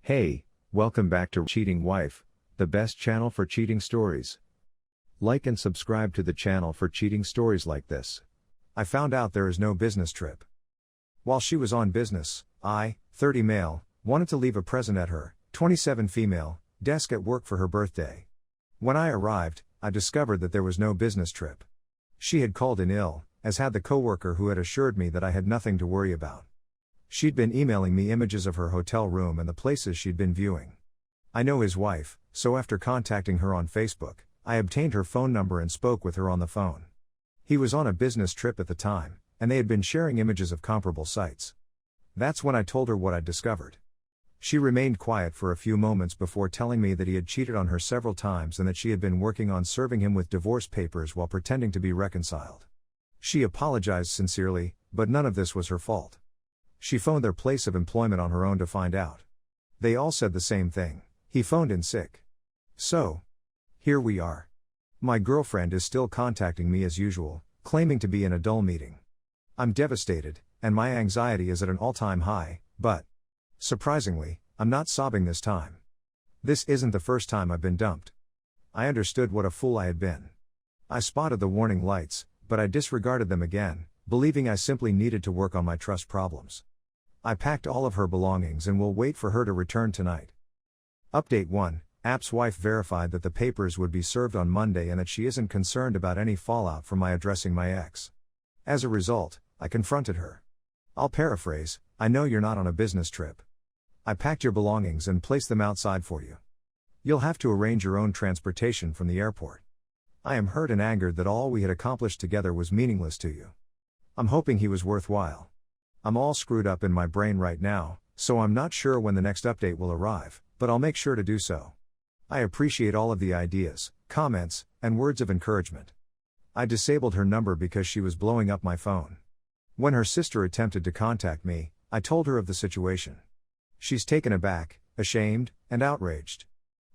Hey, welcome back to Cheating Wife, the best channel for cheating stories. Like and subscribe to the channel for cheating stories like this. I found out there is no business trip. While she was on business, I, 30 male, wanted to leave a present at her, 27 female, desk at work for her birthday. When I arrived, I discovered that there was no business trip. She had called in ill, as had the coworker who had assured me that I had nothing to worry about. She'd been emailing me images of her hotel room and the places she'd been viewing. I know his wife, so after contacting her on Facebook, I obtained her phone number and spoke with her on the phone. He was on a business trip at the time, and they had been sharing images of comparable sites. That's when I told her what I'd discovered. She remained quiet for a few moments before telling me that he had cheated on her several times and that she had been working on serving him with divorce papers while pretending to be reconciled. She apologized sincerely, but none of this was her fault. She phoned their place of employment on her own to find out. They all said the same thing: he phoned in sick. So, here we are. My girlfriend is still contacting me as usual, claiming to be in a dull meeting. I'm devastated, and my anxiety is at an all-time high, but surprisingly, I'm not sobbing this time. This isn't the first time I've been dumped. I understood what a fool I had been. I spotted the warning lights, but I disregarded them again, believing I simply needed to work on my trust problems. I packed all of her belongings and will wait for her to return tonight. Update 1. App's wife verified that the papers would be served on Monday and that she isn't concerned about any fallout from my addressing my ex. As a result, I confronted her. I'll paraphrase: I know you're not on a business trip. I packed your belongings and placed them outside for you. You'll have to arrange your own transportation from the airport. I am hurt and angered that all we had accomplished together was meaningless to you. I'm hoping he was worthwhile. I'm all screwed up in my brain right now, so I'm not sure when the next update will arrive, but I'll make sure to do so. I appreciate all of the ideas, comments, and words of encouragement. I disabled her number because she was blowing up my phone. When her sister attempted to contact me, I told her of the situation. She's taken aback, ashamed, and outraged.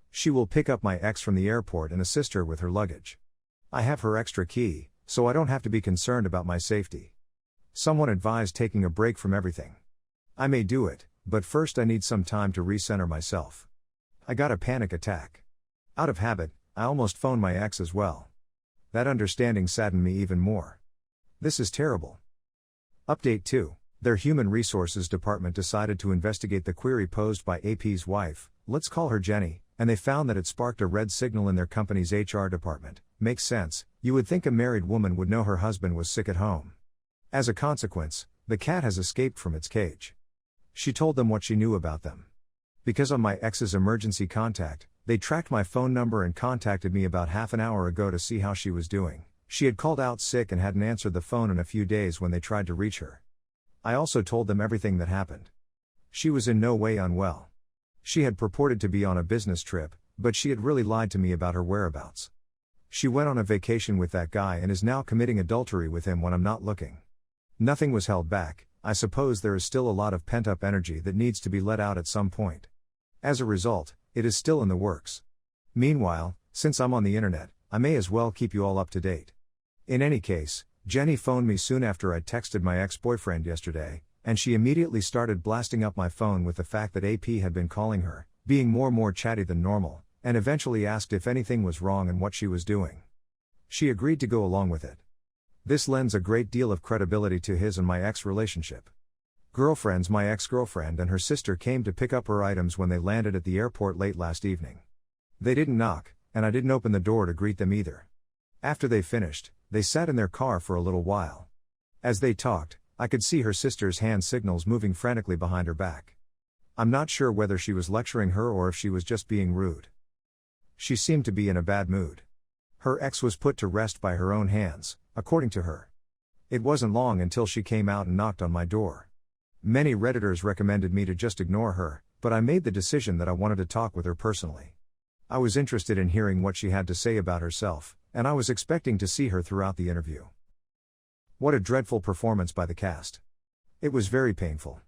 She will pick up my ex from the airport and assist her with her luggage. I have her extra key, so I don't have to be concerned about my safety. Someone advised taking a break from everything. I may do it, but first I need some time to recenter myself. I got a panic attack. Out of habit, I almost phoned my ex as well. That understanding saddened me even more. This is terrible. Update 2. Their human resources department decided to investigate the query posed by AP's wife, let's call her Jenny, and they found that it sparked a red signal in their company's HR department. Makes sense, you would think a married woman would know her husband was sick at home. As a consequence, the cat has escaped from its cage. She told them what she knew about them. Because I'm my ex's emergency contact, they tracked my phone number and contacted me about half an hour ago to see how she was doing. She had called out sick and hadn't answered the phone in a few days when they tried to reach her. I also told them everything that happened. She was in no way unwell. She had purported to be on a business trip, but she had really lied to me about her whereabouts. She went on a vacation with that guy and is now committing adultery with him when I'm not looking. Nothing was held back. I suppose there is still a lot of pent-up energy that needs to be let out at some point. As a result, it is still in the works. Meanwhile, since I'm on the internet, I may as well keep you all up to date. In any case, Jenny phoned me soon after I texted my ex-boyfriend yesterday, and she immediately started blasting up my phone with the fact that AP had been calling her, being more chatty than normal, and eventually asked if anything was wrong and what she was doing. She agreed to go along with it. This lends a great deal of credibility to his and my ex relationship. Girlfriend's my ex-girlfriend and her sister came to pick up her items when they landed at the airport late last evening. They didn't knock, and I didn't open the door to greet them either. After they finished, they sat in their car for a little while. As they talked, I could see her sister's hand signals moving frantically behind her back. I'm not sure whether she was lecturing her or if she was just being rude. She seemed to be in a bad mood. Her ex was put to rest by her own hands, according to her. It wasn't long until she came out and knocked on my door. Many Redditors recommended me to just ignore her, but I made the decision that I wanted to talk with her personally. I was interested in hearing what she had to say about herself, and I was expecting to see her throughout the interview. What a dreadful performance by the cast. It was very painful.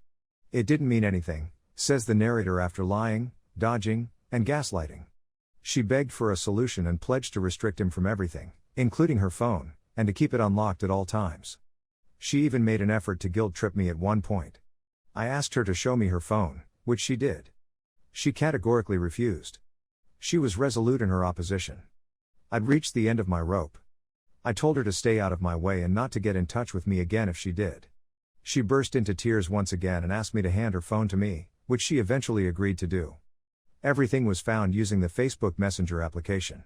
It didn't mean anything, says the narrator after lying, dodging, and gaslighting. She begged for a solution and pledged to restrict him from everything, including her phone, and to keep it unlocked at all times. She even made an effort to guilt trip me at one point. I asked her to show me her phone, which she did. She categorically refused. She was resolute in her opposition. I'd reached the end of my rope. I told her to stay out of my way and not to get in touch with me again if she did. She burst into tears once again and asked me to hand her phone to me, which she eventually agreed to do. Everything was found using the Facebook Messenger application.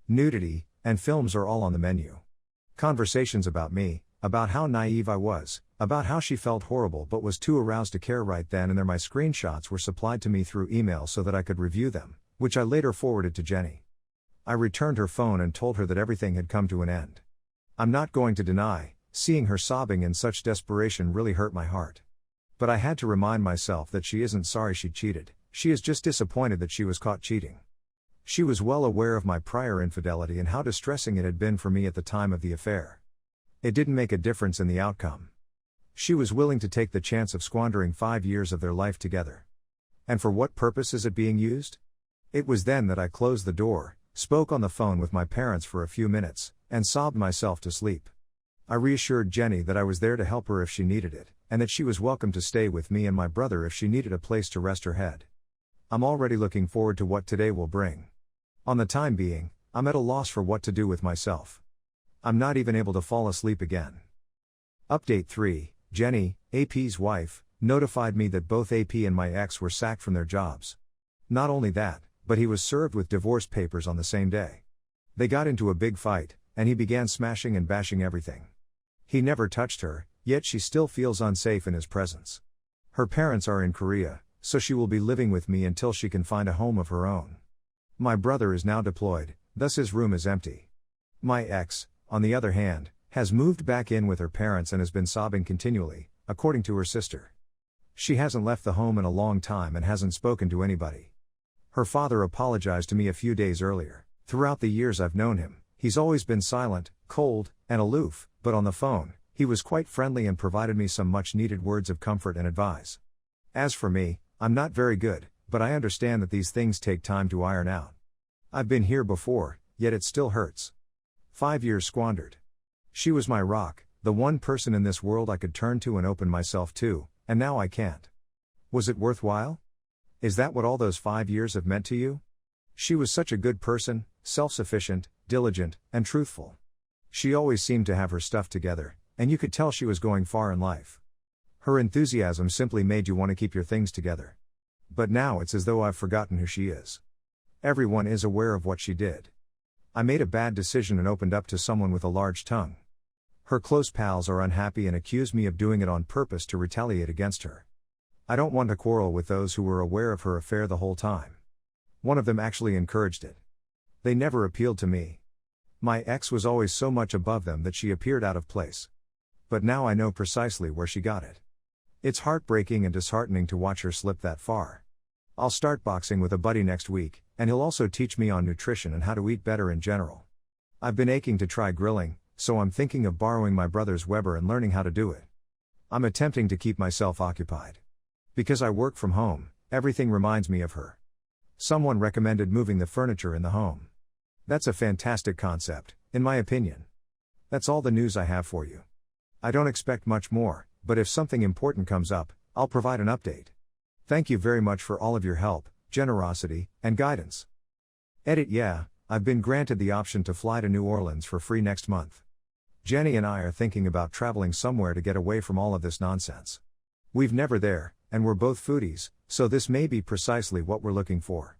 Nudity and films are all on the menu. Conversations about me, about how naive I was, about how she felt horrible but was too aroused to care right then and there. My screenshots were supplied to me through email so that I could review them, which I later forwarded to Jenny. I returned her phone and told her that everything had come to an end. I'm not going to deny, seeing her sobbing in such desperation really hurt my heart. But I had to remind myself that she isn't sorry she cheated, she is just disappointed that she was caught cheating. She was well aware of my prior infidelity and how distressing it had been for me at the time of the affair. It didn't make a difference in the outcome. She was willing to take the chance of squandering 5 years of their life together. And for what purpose is it being used? It was then that I closed the door, spoke on the phone with my parents for a few minutes, and sobbed myself to sleep. I reassured Jenny that I was there to help her if she needed it, and that she was welcome to stay with me and my brother if she needed a place to rest her head. I'm already looking forward to what today will bring. On the time being, I'm at a loss for what to do with myself. I'm not even able to fall asleep again. Update 3, Jenny, AP's wife, notified me that both AP and my ex were sacked from their jobs. Not only that, but he was served with divorce papers on the same day. They got into a big fight, and he began smashing and bashing everything. He never touched her, yet she still feels unsafe in his presence. Her parents are in Korea, so she will be living with me until she can find a home of her own. My brother is now deployed, thus his room is empty. My ex, on the other hand, has moved back in with her parents and has been sobbing continually, according to her sister. She hasn't left the home in a long time and hasn't spoken to anybody. Her father apologized to me a few days earlier. Throughout the years I've known him, he's always been silent, cold, and aloof, but on the phone, he was quite friendly and provided me some much-needed words of comfort and advice. As for me, I'm not very good, but I understand that these things take time to iron out. I've been here before, yet it still hurts. 5 years squandered. She was my rock, the one person in this world I could turn to and open myself to, and now I can't. Was it worthwhile? Is that what all those 5 years have meant to you? She was such a good person, self-sufficient, diligent, and truthful. She always seemed to have her stuff together, and you could tell she was going far in life. Her enthusiasm simply made you want to keep your things together. But now it's as though I've forgotten who she is. Everyone is aware of what she did. I made a bad decision and opened up to someone with a large tongue. Her close pals are unhappy and accuse me of doing it on purpose to retaliate against her. I don't want to quarrel with those who were aware of her affair the whole time. One of them actually encouraged it. They never appealed to me. My ex was always so much above them that she appeared out of place. But now I know precisely where she got it. It's heartbreaking and disheartening to watch her slip that far. I'll start boxing with a buddy next week, and he'll also teach me on nutrition and how to eat better in general. I've been aching to try grilling, so I'm thinking of borrowing my brother's Weber and learning how to do it. I'm attempting to keep myself occupied. Because I work from home, everything reminds me of her. Someone recommended moving the furniture in the home. That's a fantastic concept, in my opinion. That's all the news I have for you. I don't expect much more, but if something important comes up, I'll provide an update. Thank you very much for all of your help, generosity, and guidance. Edit: yeah, I've been granted the option to fly to New Orleans for free next month. Jenny and I are thinking about traveling somewhere to get away from all of this nonsense. We've never there, and we're both foodies, so this may be precisely what we're looking for.